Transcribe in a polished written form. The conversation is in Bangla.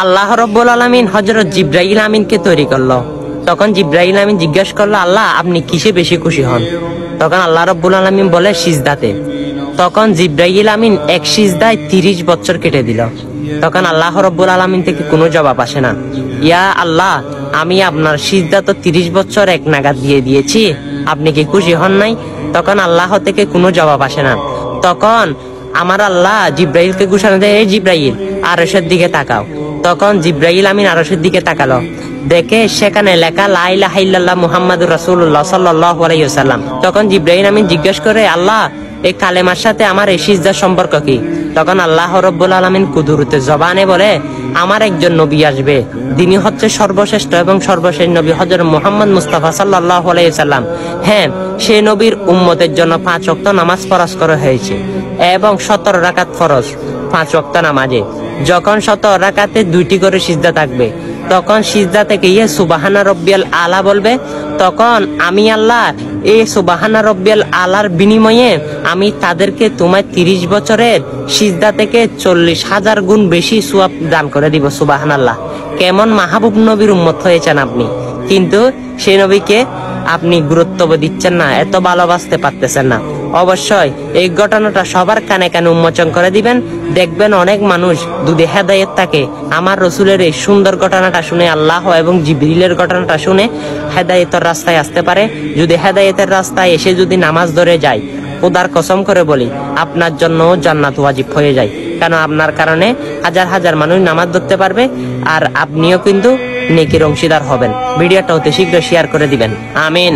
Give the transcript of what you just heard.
আল্লাহ রাব্বুল আলামিন হযরত জিবরাইল আমিনকে তৈরি করলো। তখন জিবরাইল আমিন জিজ্ঞাসা করলো, আল্লাহ আপনি কিসে বেশি খুশি হন? তখন আল্লাহ রাব্বুল আলামিন বলে, সিজদাতে। তখন জিবরাইল আমিন এক সিজদায় 30 বছর কেটে দিল। তখন আল্লাহ রাব্বুল আলামিন থেকে কোনো জবাব আসে না। ইয়া আল্লাহ, আমি আপনার সিজদা তো 30 বছর এক নাগাদ দিয়ে দিয়েছি, আপনি কি খুশি হন নাই? তখন আল্লাহ থেকে কোনো জবাব আসে না। তখন আমার আল্লাহ জিবরাইলকে ঘোষণা দেয়, এই জিবরাইল আরশের দিকে তাকাও। তখন জিবরাইল আমিন আরশের দিকে তাকালো, দেখে সেখানে লেখা লা ইলাহা ইল্লাল্লাহ মুহাম্মাদুর রাসূলুল্লাহ সাল্লাল্লাহু আলাইহি ওয়াসাল্লাম। তখন জিবরাইল আমিন জিজ্ঞেস করে, আল্লাহ এই কালেমার সাথে আমার এই সিজদার সম্পর্ক কি? তখন আল্লাহ রাব্বুল আলামিন কুদরতে জবানে বলে, আমার একজন নবী আসবে, তিনি হচ্ছে সর্বশ্রেষ্ঠ এবং সর্বশেষ নবী হযরত মুহাম্মদ মুস্তাফা সাল্লাল্লাহু আলাইহি ওয়াসাল্লাম। হ্যাঁ, সেই নবীর উম্মতের জন্য 5 ওয়াক্ত নামাজ ফরজ করা হয়েছে এবং 17 রাকাত ফরজ 5 ওয়াক্ত নামাজে। যখন 17 রাকাতে 2টি করে সিজদা থাকবে, তখন সিজদা থেকে সুবহানা রব্বিয়াল আলা বলবে। তখন আমি আল্লাহ এই সুবহানা রব্বিয়াল আলার বিনিময়ে আমি তাদেরকে তোমার 30 বছরের সিজদা থেকে 40,000 গুণ বেশি সওয়াব দান করে দিব। সুবহানাল্লাহ, কেমন মাহবুব নবীর উম্মত হয়েছেন আপনি, কিন্তু সেই নবীকে আপনি গুরুত্ব দিচ্ছেন না, এত ভালোবাসতে পারতেছেন না। অবশ্যই এই ঘটনাটা সবার কানে কানে উন্মোচন করে দিবেন, দেখবেন অনেক মানুষ যদি হেদায়েত থাকে, আমার রসুলের এই সুন্দর ঘটনাটা শুনে, আল্লাহ এবং জিবরিলের ঘটনাটা শুনে হেদায়েতের রাস্তায় আসতে পারে। যদি হেদায়েতের রাস্তায় এসে যদি নামাজ ধরে যায়, খোদার কসম করে বলি আপনার জন্য জান্নাত ওয়াজিব হয়ে যায়। কেন আপনার কারণে হাজার হাজার মানুষ নামাজ ধরতে পারবে, আর আপনিও কিন্তু নেকির অংশীদার হবেন। ভিডিওটা অতি শীঘ্র শেয়ার করে দিবেন। আমিন।